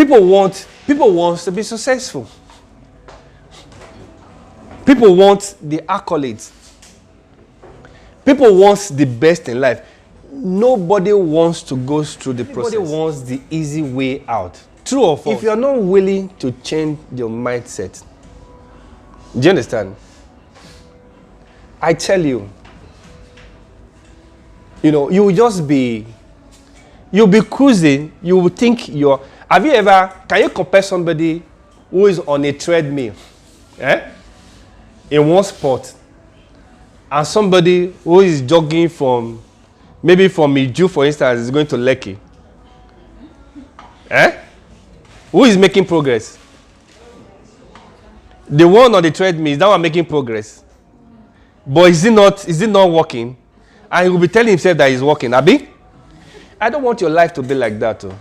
People want to be successful. People want the accolades. People want the best in life. Nobody wants to go through the process. Nobody wants the easy way out. True or false? If you're not willing to change your mindset, do you understand? I tell you, you'll be cruising, you will think can you compare somebody who is on a treadmill, in one spot, and somebody who is jogging from Iju, for instance, is going to Lekki? Who is making progress? The one on the treadmill is that one making progress. But is it not working? And he will be telling himself that he's working. Abi? I don't want your life to be like that. Too.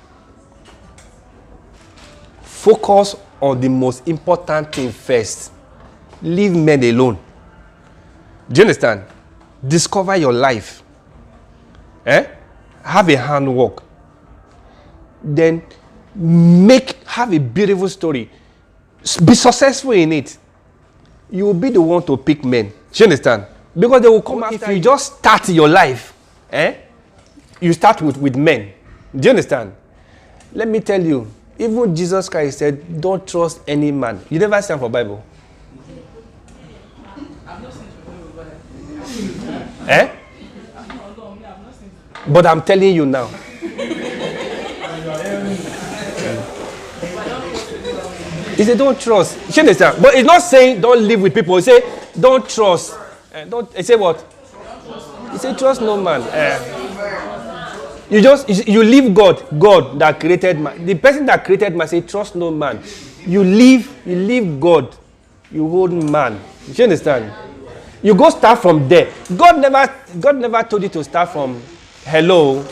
Focus on the most important thing first. Leave men alone. Do you understand? Discover your life. Have a handwork. Then have a beautiful story. Be successful in it. You will be the one to pick men. Do you understand? Because they will come after you. If you just start your life, you start with men. Do you understand? Let me tell you, even Jesus Christ said, don't trust any man. You never stand for Bible. But I'm telling you now. He said, don't trust. You understand? But it's not saying don't live with people. He said, don't trust. He said what? He said, trust no man. You leave God that created man. The person that created man said, trust no man. You leave God. You hold man. You understand? You go start from there. God never told you to start from hello.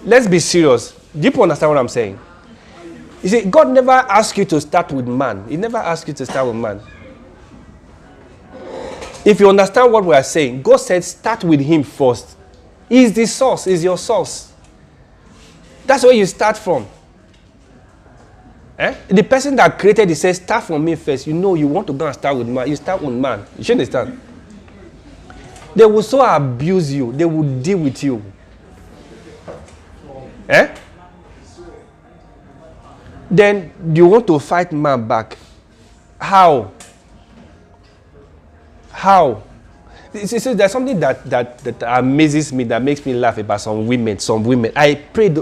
Let's be serious. Do you understand what I'm saying? You see, God never asked you to start with man. He never asked you to start with man. If you understand what we are saying, God said start with him first. He's the source. He's your source. That's where you start from. The person that created it says start from me first. You want to go and start with man. You start with man. You understand? They will so abuse you. They will deal with you. Then you want to fight man back. How? See, there's something that amazes me, that makes me laugh about some women. I pray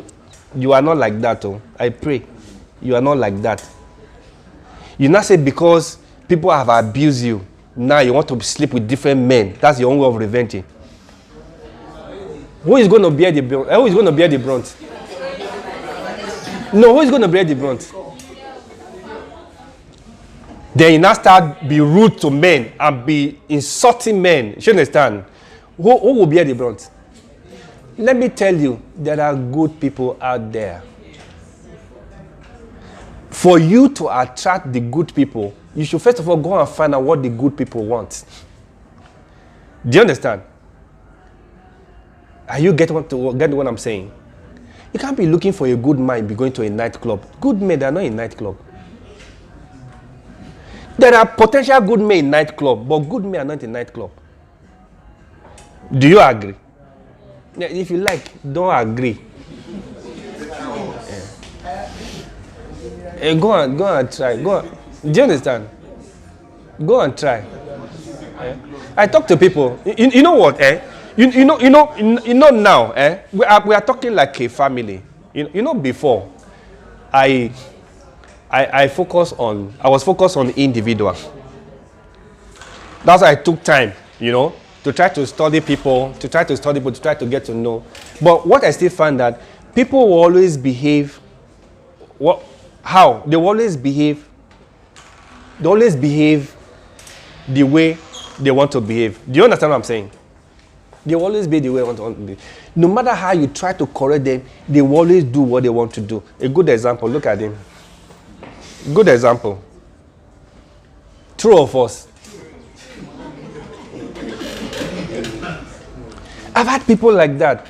you are not like that. I pray you are not like that. You not say because people have abused you, now you want to sleep with different men. That's your own way of revenging. Who is going to bear the brunt? Who is going to bear the brunt? No, who is going to bear the brunt? Then you now start be rude to men and be insulting men. You understand? Who will bear the brunt? Let me tell you, there are good people out there. For you to attract the good people, you should first of all go and find out what the good people want. Do you understand? Are you getting what I'm saying? You can't be looking for a good man and be going to a nightclub. Good men, they are not in nightclub. There are potential good men in nightclub, but good men are not in nightclub. Do you agree? Yeah, if you like, don't agree. Go and try. Go on. Do you understand? Go and try. I talk to people. You know what? You know now. We are talking like a family. You know before, I was focused on individual. That's why I took time, to try to study people, to try to get to know. But what I still find that people will always behave. How? They always behave the way they want to behave. Do you understand what I'm saying? They will always be the way they want to behave. No matter how you try to correct them, they will always do what they want to do. A good example, look at him. Good example. True or false? I've had people like that.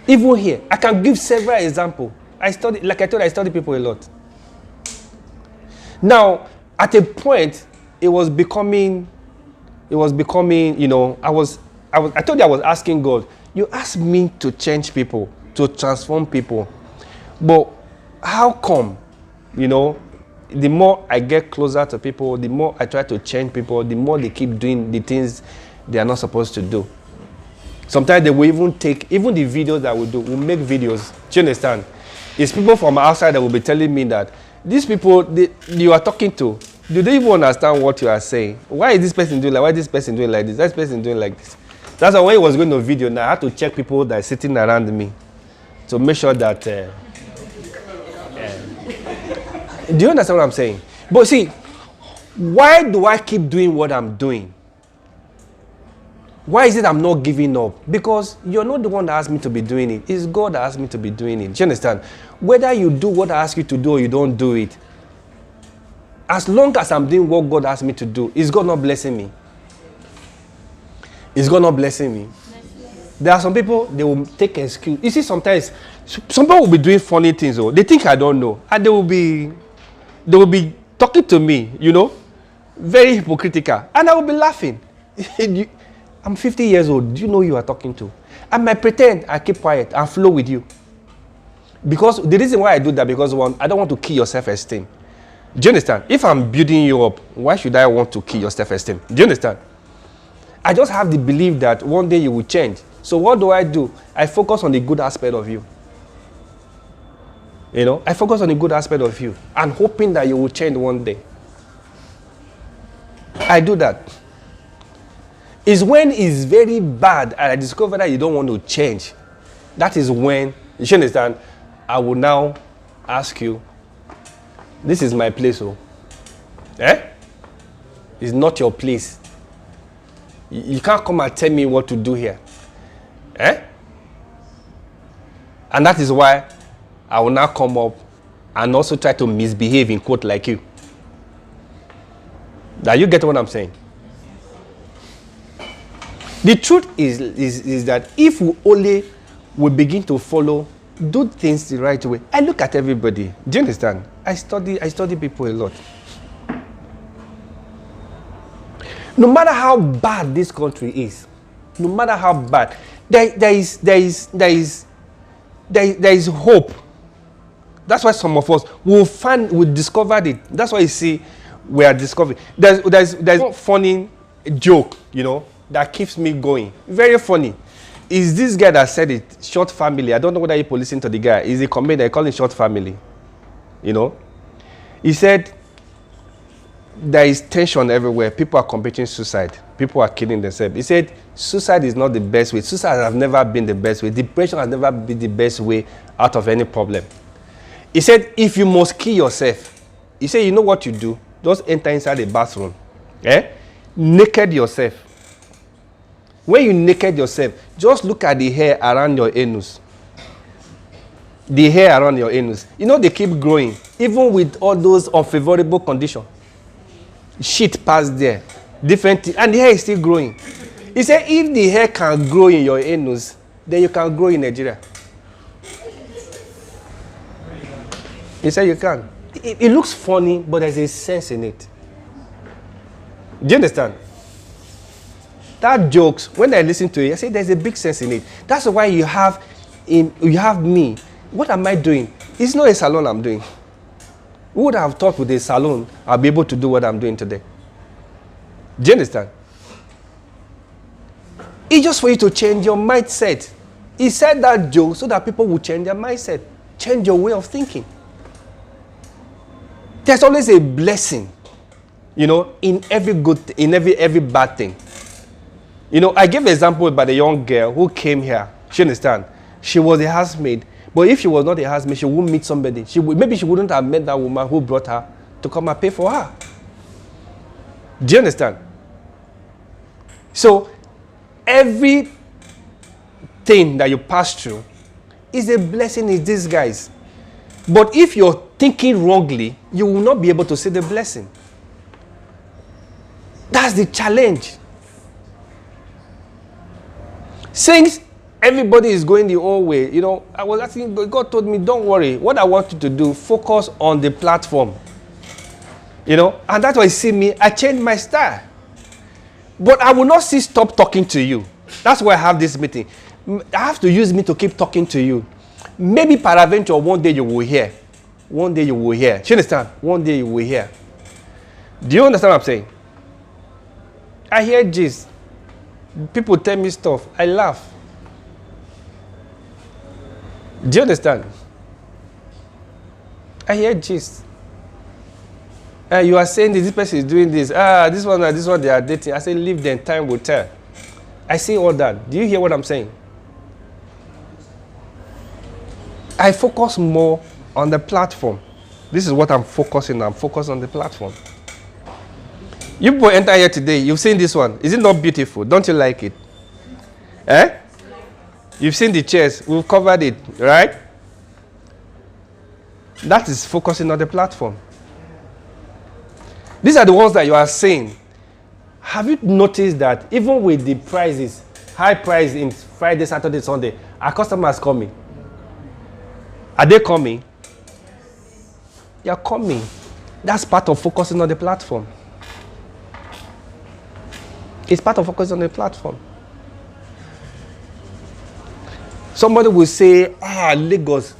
Even here, I can give several examples. I study, like I told you, I study people a lot. Now, at a point, it was becoming, you know, I told you I was asking God, you asked me to change people, to transform people. But how come, you know, the more I get closer to people, the more I try to change people, the more they keep doing the things they are not supposed to do. Sometimes they will even take, even the videos that we do, we'll make videos. Do you understand? It's people from outside that will be telling me that these people you are talking to, do they even understand what you are saying? Why is this person doing like, why is this person doing like this? That person doing like this. That's why when he was going to video, now I had to check people that are sitting around me to make sure that. Do you understand what I'm saying? But see, why do I keep doing what I'm doing? Why is it I'm not giving up? Because you're not the one that asked me to be doing it. It's God that asked me to be doing it. Do you understand? Whether you do what I ask you to do or you don't do it, as long as I'm doing what God asked me to do, is God not blessing me? Is God not blessing me? There are some people, they will take excuse. You see, sometimes, some people will be doing funny things. Oh, they think I don't know. And they will be talking to me, you know, very hypocritical. And I will be laughing. I'm 50 years old. Do you know who you are talking to? I might pretend I keep quiet and flow with you. Because the reason why I do that, because one, I don't want to kill your self-esteem. Do you understand? If I'm building you up, why should I want to kill your self-esteem? Do you understand? I just have the belief that one day you will change. So what do? I focus on the good aspect of you. You know, I focus on the good aspect of you and hoping that you will change one day. I do that. It's when it's very bad and I discover that you don't want to change. That is when, you understand, I will now ask you, this is my place, oh. It's not your place. You can't come and tell me what to do here. And that is why I will now come up and also try to misbehave in quote like you. Now you get what I'm saying? The truth is that if we only will begin to follow, do things the right way. I look at everybody. Do you understand? I study people a lot. No matter how bad this country is, no matter how bad, there is hope. That's why some of us will discover it. That's why you see we are discovering. There's one funny joke, you know, that keeps me going. Very funny. Is this guy that said it, Short Family. I don't know whether people listen to the guy. He's a comedian. They call him Short Family. You know? He said there is tension everywhere. People are committing suicide. People are killing themselves. He said suicide is not the best way. Suicide has never been the best way. Depression has never been the best way out of any problem. He said if you must kill yourself, he said you know what you do? Just enter inside the bathroom. Naked yourself. When you naked yourself, just look at the hair around your anus. The hair around your anus. You know they keep growing. Even with all those unfavorable conditions. Shit passed there. Different things. And the hair is still growing. He said if the hair can grow in your anus, then you can grow in Nigeria. He said you can. It looks funny, but there's a sense in it. Do you understand? That jokes, when I listen to it, I say there's a big sense in it. That's why you have me. What am I doing? It's not a salon I'm doing. Who would have thought with a salon I'll be able to do what I'm doing today? Do you understand? It's just for you to change your mindset. He said that joke so that people will change their mindset. Change your way of thinking. There's always a blessing, you know, in every every bad thing. You know, I gave an example about a young girl who came here. She understand? She was a housemaid. But if she was not a housemaid, she wouldn't meet somebody. Maybe she wouldn't have met that woman who brought her to come and pay for her. Do you understand? So, every thing that you pass through is a blessing in disguise. But if you're thinking wrongly, you will not be able to see the blessing. That's the challenge. Since Everybody is going their own way. You know, I was asking, but God told me, don't worry. What I want you to do, focus on the platform. You know, and that's why you see me, I changed my style. But I will not stop talking to you. That's why I have this meeting. I have to use me to keep talking to you. Maybe peradventure one day you will hear. One day you will hear. Do you understand? One day you will hear. Do you understand what I'm saying? I hear gist. People tell me stuff. I laugh. Do you understand? I hear gist. You are saying this person is doing this. This one they are dating. I say, leave them, time will tell. I say all that. Do you hear what I'm saying? I focus more on the platform. This is what I'm focusing on. I'm focused on the platform. You people enter here today, you've seen this one. Is it not beautiful? Don't you like it? Eh? You've seen the chairs. We've covered it, right? That is focusing on the platform. These are the ones that you are seeing. Have you noticed that even with the prices, high price in Friday, Saturday, Sunday, our customers coming? Are they coming? They are coming. That's part of focusing on the platform. It's part of focusing on the platform. Somebody will say, Lagos.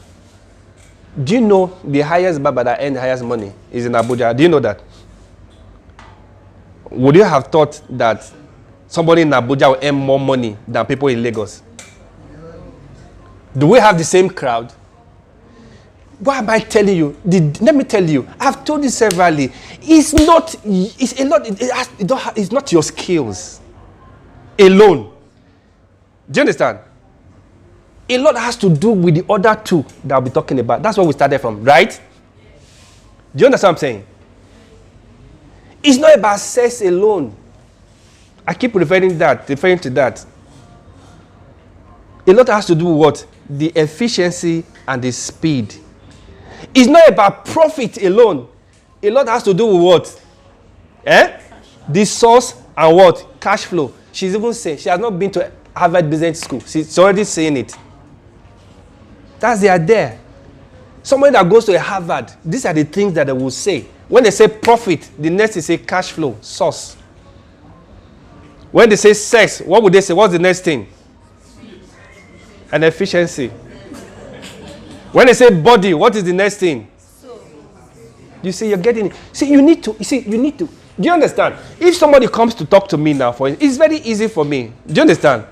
Do you know the highest barber that earns the highest money is in Abuja? Do you know that? Would you have thought that somebody in Abuja will earn more money than people in Lagos? Do we have the same crowd? Why am I telling you? Let me tell you. I've told you severally. It's not. It's a lot. It's not your skills alone. Do you understand? A lot has to do with the other two that I'll be talking about. That's where we started from, right? Do you understand what I'm saying? It's not about sex alone. I keep referring to that. A lot has to do with what? The efficiency and the speed. It's not about profit alone. A lot has to do with what? The source and what? Cash flow. She's even saying, she has not been to Harvard Business School. She's already saying it. They are there. Somebody that goes to a Harvard, these are the things that they will say. When they say profit, the next is say cash flow, source. When they say sex, what would they say? What's the next thing? And efficiency. When they say body, what is the next thing? You see, you're getting it. You need to. Do you understand? If somebody comes to talk to me now, it's very easy for me. Do you understand?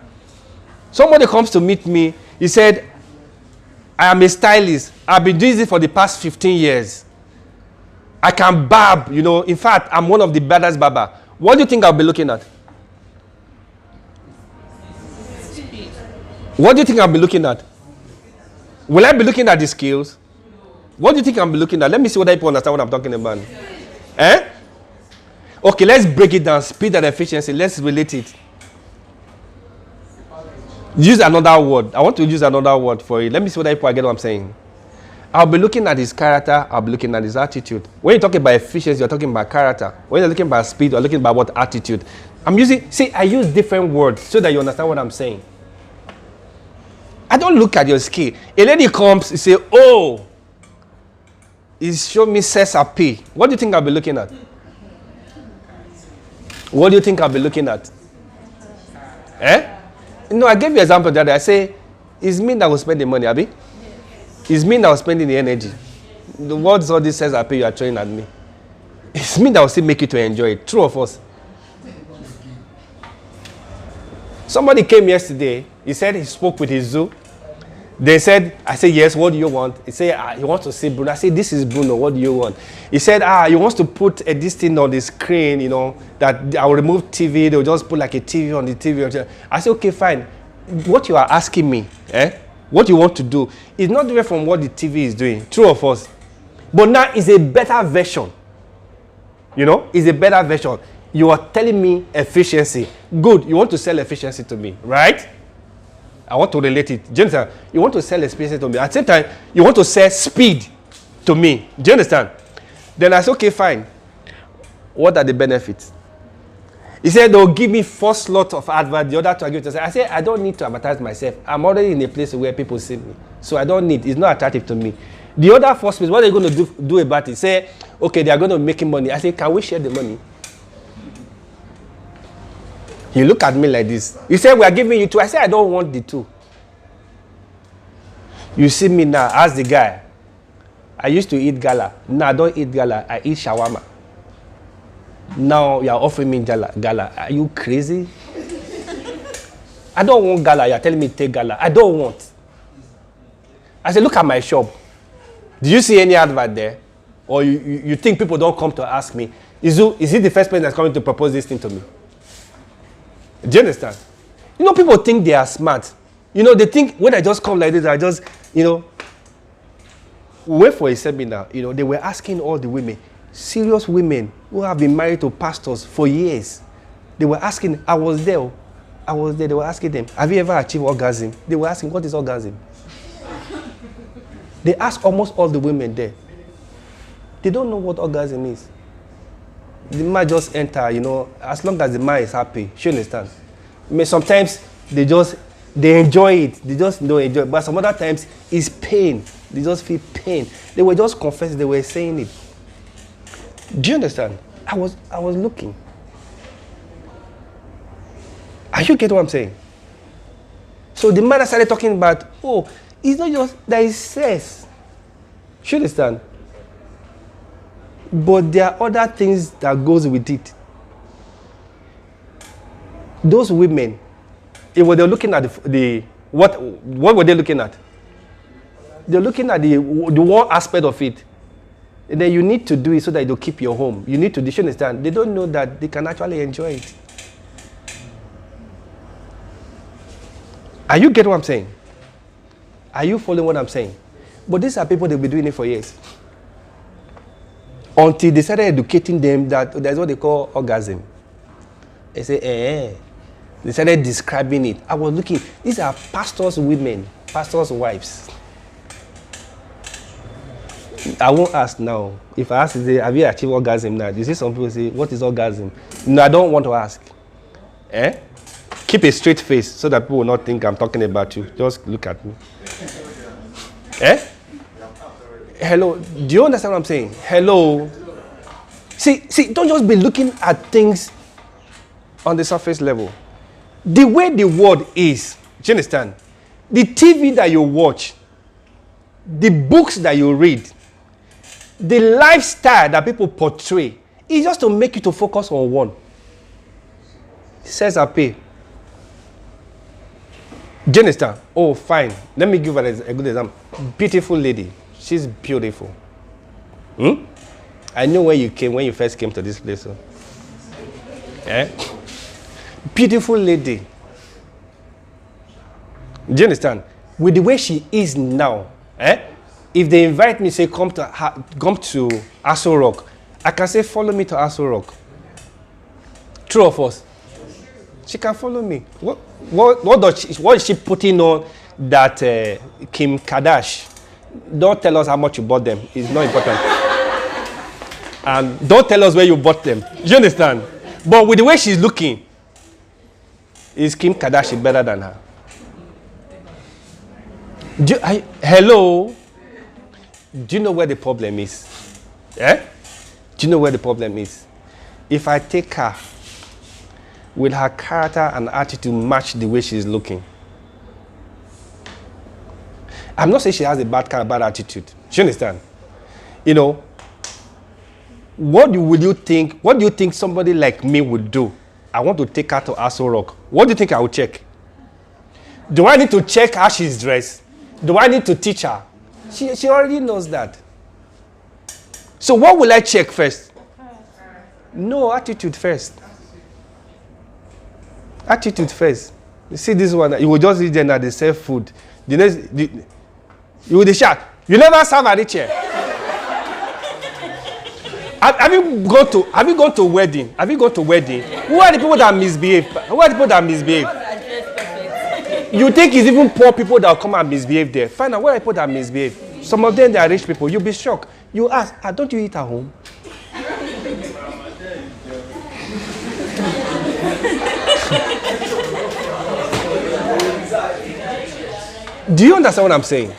Somebody comes to meet me, he said, I am a stylist. I've been doing this for the past 15 years. I can barb, In fact, I'm one of the baddest barber. What do you think I'll be looking at? What do you think I'll be looking at? Will I be looking at the skills? What do you think I'll be looking at? Let me see whether people understand what I'm talking about. Okay, let's break it down. Speed and efficiency. Let's relate it. Use another word. I want to use another word for it. Let me see whether people get what I'm saying. I'll be looking at his character. I'll be looking at his attitude. When you're talking about efficiency, you're talking about character. When you're looking about speed, you're looking about what? Attitude. I use different words so that you understand what I'm saying. I don't look at your skill. A lady comes, you say, he's showing me CESAP. What do you think I'll be looking at? What do you think I'll be looking at? I gave you an example the other day. I say, it's me that will spend the money, Abi. It's me that will spend the energy. The words all this says I pay you are throwing at me. It's me that will still make you to enjoy it. True or false? Somebody came yesterday. He said he spoke with his zoo. I said, yes, what do you want? He said, he wants to see Bruno. I said, this is Bruno, what do you want? He said, he wants to put this thing on the screen, that I will remove TV. They'll just put like a TV on the TV. I said, okay, fine. What you are asking me, what you want to do is not different from what the TV is doing. True or false? But now it's a better version. It's a better version. You are telling me efficiency. Good. You want to sell efficiency to me, right? I want to relate it. Do you understand? You want to sell efficiency to me. At the same time, you want to sell speed to me. Do you understand? Then I said, okay, fine. What are the benefits? He said they'll give me first slot of advert, the other to give to. I said, I don't need to advertise myself. I'm already in a place where people see me. So I don't need, it's not attractive to me. The other first place, what are they going to do about it? Say, okay, they are going to make money. I say, can we share the money? He looked at me like this. He said, we are giving you two. I said, I don't want the two. You see me now, ask the guy. I used to eat gala. Now I don't eat gala. I eat shawarma. Now you are offering me gala. Are you crazy? I don't want gala. You are telling me to take gala. I don't want. I said, look at my shop. Do you see any advert there? Or you think people don't come to ask me? Is he the first person that's coming to propose this thing to me? Do you understand? You know, people think they are smart. You know, they think when I just come like this, I just, you know, wait for a seminar. You know, they were asking all the women, serious women who have been married to pastors for years. They were asking, I was there, they were asking them, have you ever achieved orgasm? They were asking, what is orgasm? They asked almost all the women there. They don't know what orgasm is. The man just enter, you know, as long as the man is happy. You understand? I mean, sometimes they enjoy it. They just don't enjoy it. But some other times, it's pain. They just feel pain. They were just confessing, they were saying it. Do you understand? I was looking. Are you getting what I'm saying? So the man started talking about, oh, it's not just that it says. You understand? But there are other things that goes with it. Those women, if they're looking at what were they looking at? They're looking at the one aspect of it. And then you need to do it so that they'll keep your home. You need to, you understand? They don't know that they can actually enjoy it. Are you getting what I'm saying? Are you following what I'm saying? But these are people that have been doing it for years. Until they started educating them that there's what they call orgasm. They say, They started describing it. I was looking. These are pastors' women, pastors' wives. I won't ask now. If I ask, have you achieved orgasm now? You see some people say, what is orgasm? No, I don't want to ask. Keep a straight face so that people will not think I'm talking about you. Just look at me. Hello, do you understand what I'm saying? Hello. See, don't just be looking at things on the surface level. The way the world is, do you understand? The TV that you watch, the books that you read, the lifestyle that people portray, is just to make you to focus on one. It says I pay. Do you understand? Oh, fine. Let me give her a good example. Beautiful lady. She's beautiful. I know when you first came to this place. Beautiful lady. Do you understand? With the way she is now, if they invite me, say, come to Aso Rock, I can say, follow me to Aso Rock. True of us. She can follow me. What is she putting on that Kim Kardashian? Don't tell us how much you bought them. It's not important. And don't tell us where you bought them. Do you understand? But with the way she's looking, is Kim Kardashian better than her? Hello? Do you know where the problem is? Do you know where the problem is? If I take her, will her character and attitude match the way she's looking? I'm not saying she has a bad attitude. Do you understand? You know, what do you think somebody like me would do? I want to take her to Aso Rock. What do you think I would check? Do I need to check how she's dressed? Do I need to teach her? She already knows that. So what will I check first? No, attitude first. Attitude first. You see this one, you will just read them that they serve food. You will shout, you never serve at the chair. Have you gone to wedding? Have you gone to wedding? Who are the people that misbehave? Who are the people that misbehave? You think it's even poor people that will come and misbehave there? Find out where are the people that misbehave. Some of them, they are rich people. You'll be shocked. You ask, don't you eat at home? Do you understand what I'm saying?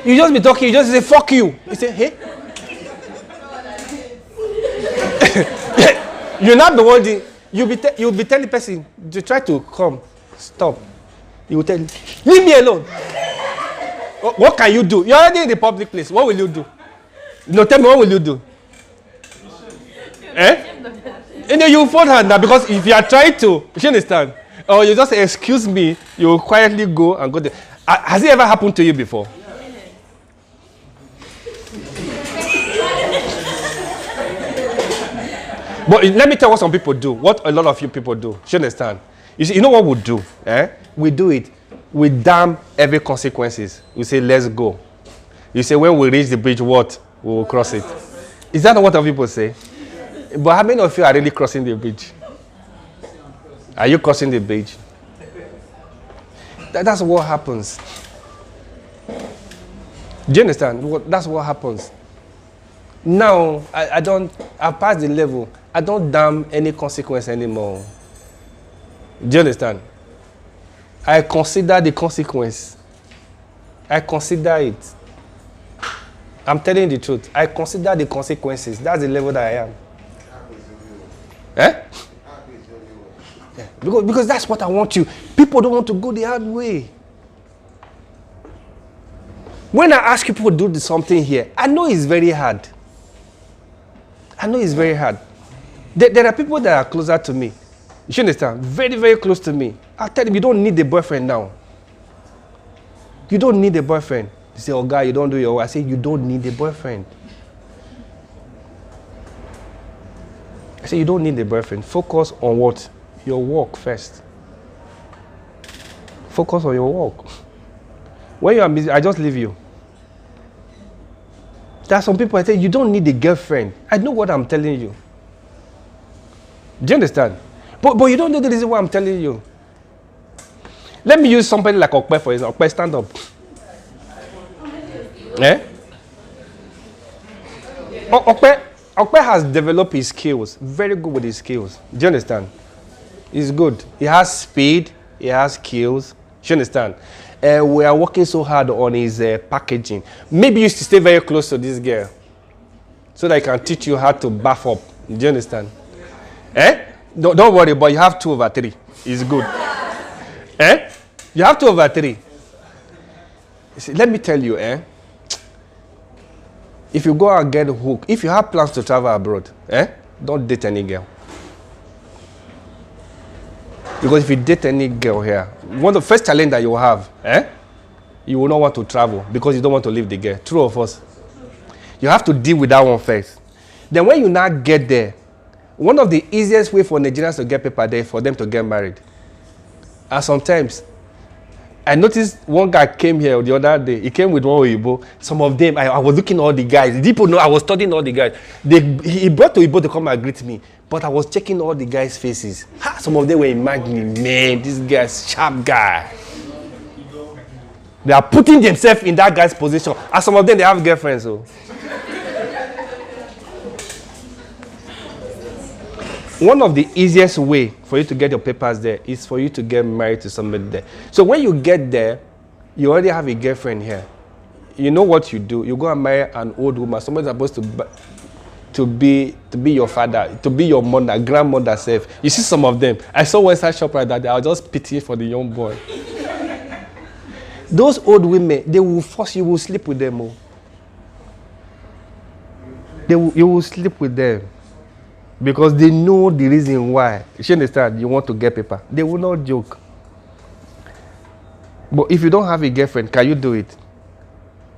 You just be talking, you just say, fuck you. You say, hey? You're not the one, you'll be telling the person, to try to come, stop. You will tell, leave me alone. What can you do? You're already in the public place. What will you do? No, tell me, what will you do? And then you fold her now, because if you are trying to, you understand? Or you just say, excuse me, you will quietly go and go there. Has it ever happened to you before? But let me tell you what some people do. What a lot of you people do. You understand? You see, you know what we do? We do it. We damn every consequences. We say, let's go. You say, when we reach the bridge, what? We will cross it. Is that not what other people say? But how many of you are really crossing the bridge? Are you crossing the bridge? That's what happens. Do you understand? That's what happens. Now, I've passed the level. I don't damn any consequence anymore. Do you understand? I consider the consequence. I consider it. I'm telling you the truth. I consider the consequences. That's the level that I am. Yeah, because that's what I want you. People don't want to go the hard way. When I ask people to do something here, I know it's very hard. I know it's very hard. There are people that are closer to me. You should understand? Very, very close to me. I'll tell them, you don't need a boyfriend now. You don't need a boyfriend. You say, oh, guy, you don't do your work. I say, you don't need a boyfriend. I say, you don't need a boyfriend. Focus on what? Your work first. Focus on your work. When you are busy, I just leave you. There are some people I say, you don't need a girlfriend. I know what I'm telling you. Do you understand? But you don't know the reason why I'm telling you. Let me use somebody like Okpe, for example. Okpe, stand up. Okpe has developed his skills. Very good with his skills. Do you understand? He's good. He has speed. He has skills. Do you understand? We are working so hard on his packaging. Maybe you should stay very close to this girl so that I can teach you how to buff up. Do you understand? Don't worry, but you have 2/3. It's good. You have 2/3. See, let me tell you, if you go and get hooked, if you have plans to travel abroad, don't date any girl. Because if you date any girl here, one of the first challenge that you will have, you will not want to travel because you don't want to leave the girl. True or false? You have to deal with that one first. Then when you now get there, one of the easiest way for Nigerians to get paper there is for them to get married. And sometimes, I noticed one guy came here the other day. He came with one Oyibo. Some of them, I was looking at all the guys. People know I was studying all the guys. He brought Oyibo to come and greet me. But I was checking all the guys' faces. Some of them were imagining, man, this guy's sharp guy. They are putting themselves in that guy's position. And some of them, they have girlfriends. So. One of the easiest way for you to get your papers there is for you to get married to somebody there. So when you get there, you already have a girlfriend here. You know what you do. You go and marry an old woman. Somebody's supposed to be your father, to be your mother, grandmother self. You see some of them. I saw one side shop right that day. I was just pitying for the young boy. Those old women, they will force you, will sleep with them. You will sleep with them. Because they know the reason why. You understand? You want to get paper. They will not joke. But if you don't have a girlfriend, can you do it?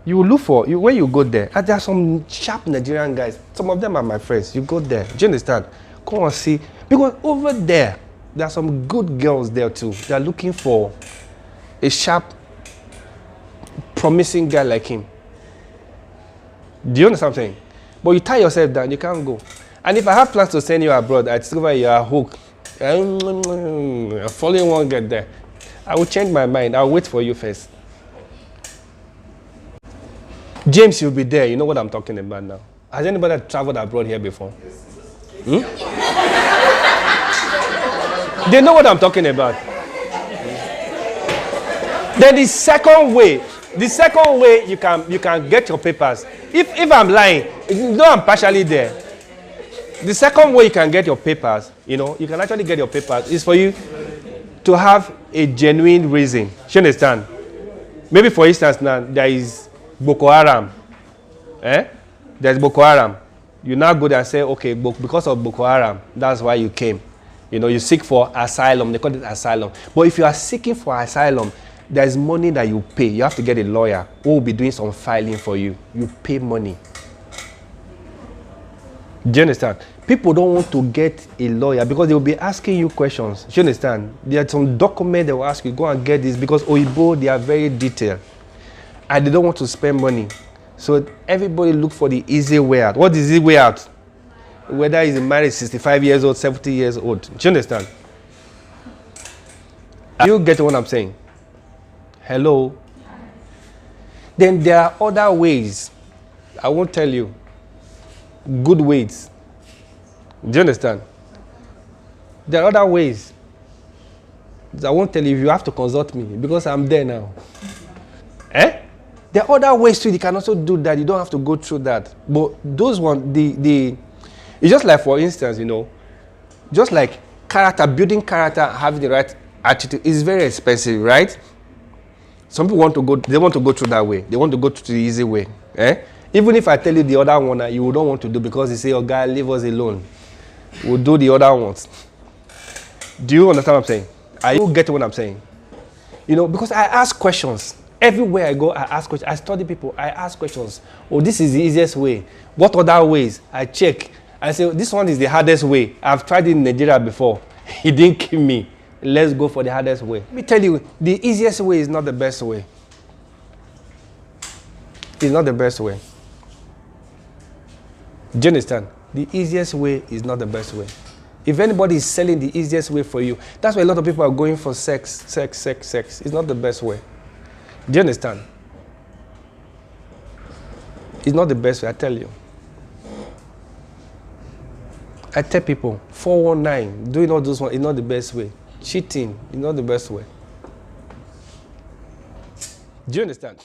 You will look for, when you go there, and there are some sharp Nigerian guys. Some of them are my friends. You go there. Do you understand? Come and see. Because over there are some good girls there too. They are looking for a sharp, promising guy like him. Do you understand what I'm saying? But you tie yourself down, you can't go. And if I have plans to send you abroad, I discover you are hooked. Following won't get there. I will change my mind. I'll wait for you first. James, you'll be there. You know what I'm talking about now. Has anybody traveled abroad here before? They know what I'm talking about. Then the second way you can get your papers. If I'm lying, you know I'm partially there. The second way you can get your papers, you can actually get your papers is for you to have a genuine reason. You understand? Maybe for instance now there is Boko Haram. There's Boko Haram. You now go there and say, okay, because of Boko Haram, that's why you came. You seek for asylum. They call it asylum. But if you are seeking for asylum, there's money that you pay. You have to get a lawyer who will be doing some filing for you. You pay money. Do you understand? People don't want to get a lawyer because they will be asking you questions. Do you understand? There are some documents they will ask you, go and get this, because Oyibo, they are very detailed. And they don't want to spend money. So everybody look for the easy way out. What is the way out? Whether he's married 65 years old, 70 years old. Do you understand? You get what I'm saying? Hello? Then there are other ways. I won't tell you. Good ways. Do you understand? There are other ways. I won't tell you if you have to consult me because I'm there now. There are other ways too. You can also do that. You don't have to go through that. But those ones, it's just like, for instance, just like building character, having the right attitude is very expensive, right? Some people want to go through that way. They want to go through the easy way. Even if I tell you the other one, you don't want to do because you say, oh, God, leave us alone. We'll do the other ones. Do you understand what I'm saying? Are you getting what I'm saying? Because I ask questions. Everywhere I go, I ask questions. I study people. I ask questions. Oh, this is the easiest way. What other ways? I check. I say, this one is the hardest way. I've tried it in Nigeria before. He didn't kill me. Let's go for the hardest way. Let me tell you, the easiest way is not the best way. It's not the best way. Do you understand? The easiest way is not the best way. If anybody is selling the easiest way for you, that's why a lot of people are going for sex. It's not the best way. Do you understand? It's not the best way, I tell you. I tell people, 419, doing all those ones is not the best way. Cheating is not the best way. Do you understand?